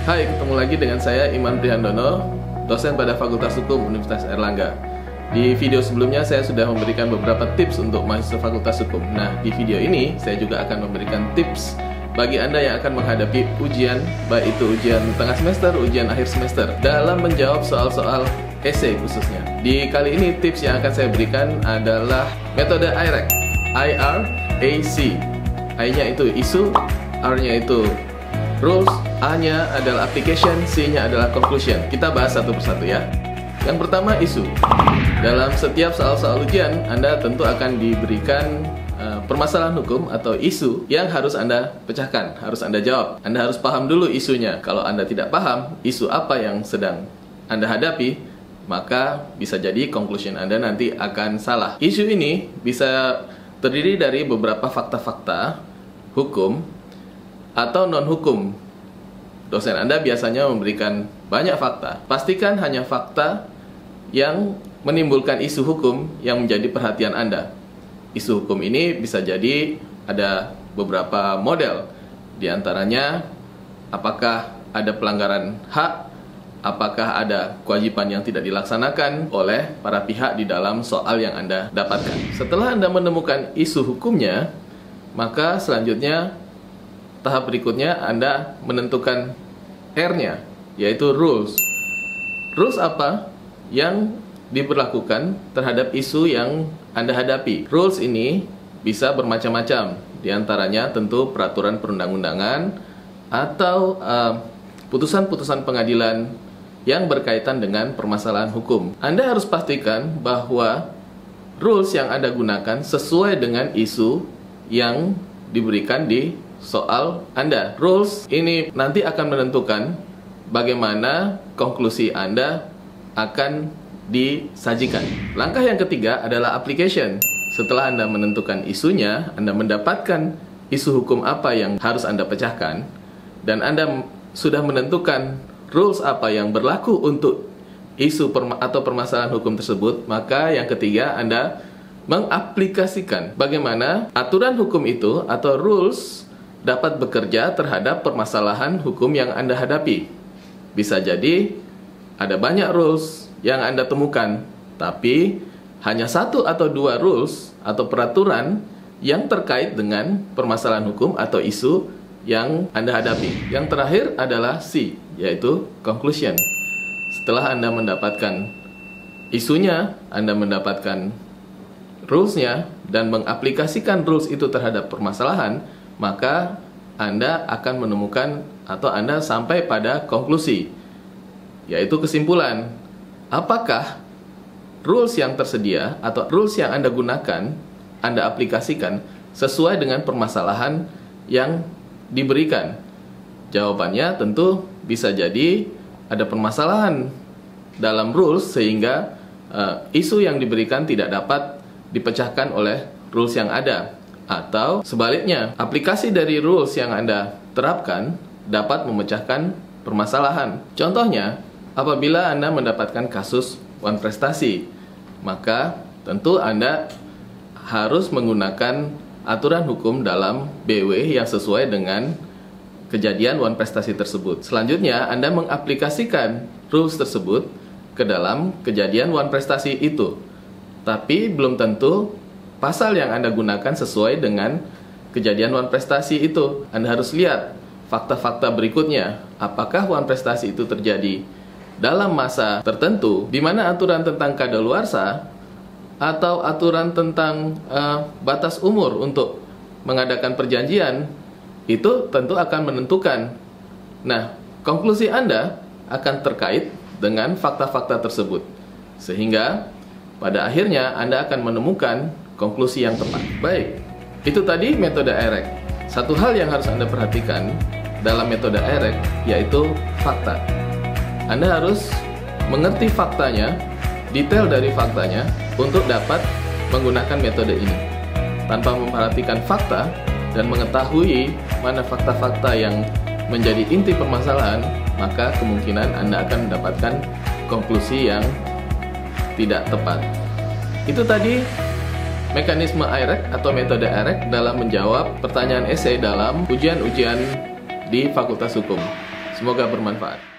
Hai, ketemu lagi dengan saya Iman Prihandono, dosen pada Fakultas Hukum Universitas Airlangga. Di video sebelumnya saya sudah memberikan beberapa tips untuk mahasiswa Fakultas Hukum. Nah, di video ini saya juga akan memberikan tips bagi Anda yang akan menghadapi ujian, baik itu ujian tengah semester, ujian akhir semester, dalam menjawab soal-soal esai khususnya. Di kali ini tips yang akan saya berikan adalah metode IRAC. I-R-A-C. I-nya itu isu, R-nya itu rules, A-nya adalah application, C-nya adalah conclusion. Kita bahas satu persatu ya. Yang pertama, isu. Dalam setiap soal-soal ujian, Anda tentu akan diberikan permasalahan hukum atau isu yang harus Anda pecahkan, harus Anda jawab. Anda harus paham dulu isunya. Kalau Anda tidak paham isu apa yang sedang Anda hadapi, maka bisa jadi conclusion Anda nanti akan salah. Isu ini bisa terdiri dari beberapa fakta-fakta hukum atau non-hukum. Dosen Anda biasanya memberikan banyak fakta. Pastikan hanya fakta yang menimbulkan isu hukum yang menjadi perhatian Anda. Isu hukum ini bisa jadi ada beberapa model. Di antaranya, apakah ada pelanggaran hak, apakah ada kewajiban yang tidak dilaksanakan oleh para pihak di dalam soal yang Anda dapatkan. Setelah Anda menemukan isu hukumnya, maka selanjutnya tahap berikutnya Anda menentukan R-nya, yaitu rules. Rules apa yang diberlakukan terhadap isu yang Anda hadapi? Rules ini bisa bermacam-macam. Di antaranya tentu peraturan perundang-undangan atau putusan-putusan pengadilan yang berkaitan dengan permasalahan hukum. Anda harus pastikan bahwa rules yang Anda gunakan sesuai dengan isu yang diberikan di soal Anda. Rules ini nanti akan menentukan bagaimana konklusi Anda akan disajikan. Langkah yang ketiga adalah application. Setelah Anda menentukan isunya, Anda mendapatkan isu hukum apa yang harus Anda pecahkan, dan Anda sudah menentukan rules apa yang berlaku untuk isu atau permasalahan hukum tersebut, maka yang ketiga Anda mengaplikasikan bagaimana aturan hukum itu atau rules dapat bekerja terhadap permasalahan hukum yang Anda hadapi. Bisa jadi ada banyak rules yang Anda temukan, tapi hanya satu atau dua rules atau peraturan yang terkait dengan permasalahan hukum atau isu yang Anda hadapi. Yang terakhir adalah C, yaitu conclusion. Setelah Anda mendapatkan isunya, Anda mendapatkan rules-nya, dan mengaplikasikan rules itu terhadap permasalahan, maka Anda akan menemukan atau Anda sampai pada konklusi, yaitu kesimpulan. Apakah rules yang tersedia atau rules yang Anda gunakan, Anda aplikasikan sesuai dengan permasalahan yang diberikan? Jawabannya tentu bisa jadi ada permasalahan dalam rules sehingga isu yang diberikan tidak dapat dipecahkan oleh rules yang ada. Atau sebaliknya, aplikasi dari rules yang Anda terapkan dapat memecahkan permasalahan. Contohnya, apabila Anda mendapatkan kasus wan prestasi, maka tentu Anda harus menggunakan aturan hukum dalam BW yang sesuai dengan kejadian wan prestasi tersebut. Selanjutnya, Anda mengaplikasikan rules tersebut ke dalam kejadian wan prestasi itu. Tapi belum tentu pasal yang Anda gunakan sesuai dengan kejadian wan prestasi itu. Anda harus lihat fakta-fakta berikutnya. Apakah wan prestasi itu terjadi dalam masa tertentu, di mana aturan tentang kadaluarsa atau aturan tentang batas umur untuk mengadakan perjanjian, itu tentu akan menentukan. Nah, konklusi Anda akan terkait dengan fakta-fakta tersebut. Sehingga pada akhirnya Anda akan menemukan konklusi yang tepat. Baik, itu tadi metode IRAC. Satu hal yang harus Anda perhatikan dalam metode IRAC yaitu fakta. Anda harus mengerti faktanya, detail dari faktanya untuk dapat menggunakan metode ini. Tanpa memperhatikan fakta dan mengetahui mana fakta-fakta yang menjadi inti permasalahan, maka kemungkinan Anda akan mendapatkan konklusi yang tidak tepat. Itu tadi mekanisme IRAC atau metode IRAC dalam menjawab pertanyaan esai dalam ujian-ujian di Fakultas Hukum. Semoga bermanfaat.